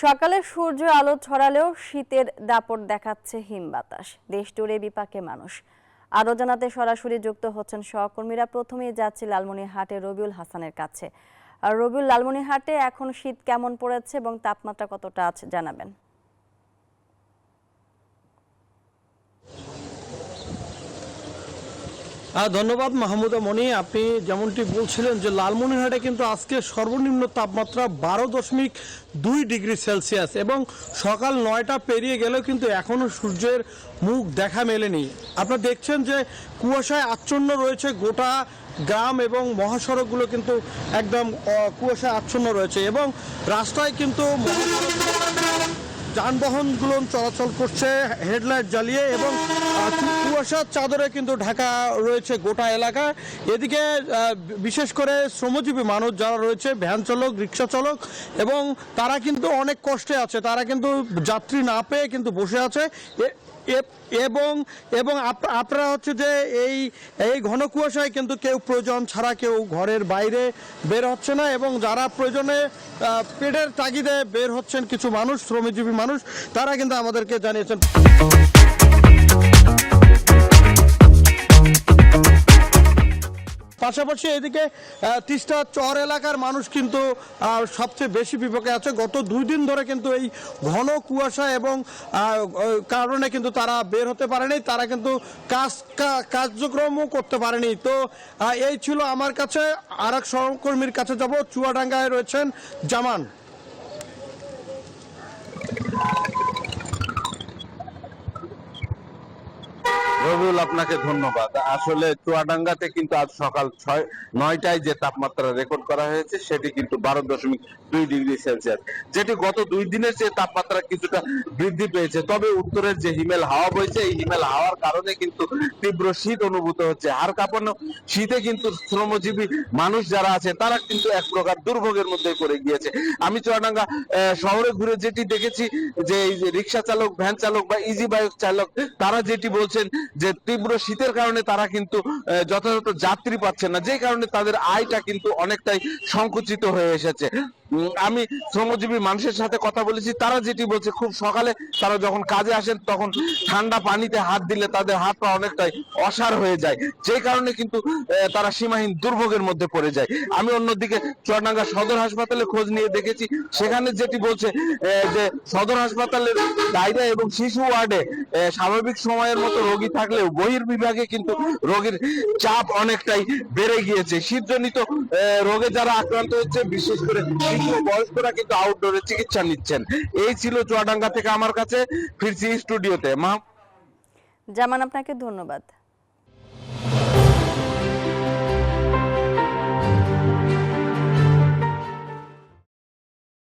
সকালে সূর্য আলো ছড়ালেও শীতের দাপট দেখাচ্ছে হিম বাতাস। দেশ জুড়ে বিপাকে মানুষ। আরো জানাতে সরাসরি যুক্ত হচ্ছেন সহকর্মীরা। প্রথমেই যাচ্ছি লালমনিরহাটে রবিউল হাসানের কাছে। আর রবিউল, লালমনিরহাটে এখন শীত কেমন পড়েছে এবং তাপমাত্রা কতটা আছে জানাবেন। ধন্যবাদ মাহমুদা মনি। আপনি যেমনটি বলছিলেন যে লালমনিরহাটে কিন্তু আজকে সর্বনিম্ন তাপমাত্রা 12.2 ডিগ্রি সেলসিয়াস এবং সকাল 9টা পেরিয়ে গেলেও কিন্তু এখনও সূর্যের মুখ দেখা মেলেনি। আপনারা দেখছেন যে কুয়াশায় আচ্ছন্ন রয়েছে গোটা গ্রাম এবং মহাসড়কগুলো কিন্তু একদম কুয়াশায় আচ্ছন্ন রয়েছে এবং রাস্তায় কিন্তু যানবাহনগুলো চলাচল করছে হেডলাইট জ্বালিয়ে এবং কুয়াশার চাদরে কিন্তু ঢাকা রয়েছে গোটা এলাকা। এদিকে বিশেষ করে শ্রমজীবী মানুষ যারা রয়েছে, ভ্যান চালক, রিক্সা চালক, এবং তারা কিন্তু অনেক কষ্টে আছে। তারা কিন্তু যাত্রী না পেয়ে কিন্তু বসে আছে এবং এবং আপনারা হচ্ছে যে এই ঘন কুয়াশায় কিন্তু কেউ প্রয়োজন ছাড়া কেউ ঘরের বাইরে বের হচ্ছে না এবং যারা প্রয়োজনে পেটের তাগিদে বের হচ্ছেন কিছু মানুষ, শ্রমজীবী মানুষ, তারা কিন্তু আমাদেরকে জানিয়েছেন। পাশাপাশি এদিকে তিস্তা চর এলাকার মানুষ কিন্তু সবচেয়ে বেশি বিপদে আছে। গত 2 দিন ধরে কিন্তু এই ঘন কুয়াশা এবং কারণে কিন্তু তারা বের হতে পারেনি, তারা কিন্তু কার্যক্রমও করতে পারেনি। তো এই ছিল আমার কাছে। আরেক সহকর্মীর কাছে যাব, চুয়াডাঙ্গায় রয়েছেন জামান। রবিউল, আপনাকে ধন্যবাদ। আসলে চুয়াডাঙ্গাতে কিন্তু আজ সকাল 9টায় যে তাপমাত্রা রেকর্ড করা হয়েছে সেটি কিন্তু 12.2 ডিগ্রি সেলসিয়াস, যেটি গত 2 দিনের চেয়ে তাপমাত্রা কিছুটা বৃদ্ধি পেয়েছে। তবে উত্তরের যে হিমেল হাওয়া বইছে, এই হিমেল হাওয়ার কারণে কিন্তু তীব্র শীত অনুভূত হচ্ছে। হাড় কাঁপানো শীতে কিন্তু শ্রমজীবী মানুষ যারা আছে তারা কিন্তু এক প্রকার দুর্ভোগের মধ্যে পড়ে গিয়েছে। আমি চুয়াডাঙ্গা শহরে ঘুরে যেটি দেখেছি যে এই যে রিক্সা চালক, ভ্যান চালক বা ইজি বাইক চালক, তারা যেটি বলছেন যে তীব্র শীতের কারণে তারা কিন্তু যথাযথ যাত্রী পাচ্ছেন না, যে কারণে তাদের আয়টা কিন্তু অনেকটাই সংকুচিত হয়ে এসেছে। আমি শ্রমজীবী মানুষের সাথে কথা বলেছি, তারা যেটি বলছে খুব সকালে তারা যখন কাজে আসেন তখন ঠান্ডা পানিতে হাত দিলে তাদের হাত পা অনেকটাই অসাড় হয়ে যায়, যে কারণে কিন্তু তারা সীমাহীন দুর্ভোগের মধ্যে পড়ে যায়। আমি অন্যদিকে চুয়াডাঙ্গা সদর হাসপাতালে খোঁজ নিয়ে দেখেছি, সেখানে যেটি বলছে যে সদর হাসপাতালের ডায়রিয়া এবং শিশু ওয়ার্ডে স্বাভাবিক সময়ের মতো রোগী থাকলেও বহির্বিভাগে কিন্তু রোগীর চাপ অনেকটাই বেড়ে গিয়েছে। শীতজনিত রোগে যারা আক্রান্ত হচ্ছে, বিশেষ করে শিশু বয়স্করা কিন্তু আউটডোরে চিকিৎসা নিচ্ছেন। এই ছিল চুয়াডাঙ্গা থেকে আমার কাছে। ফিরছি স্টুডিওতে। জামান, আপনাকে ধন্যবাদ।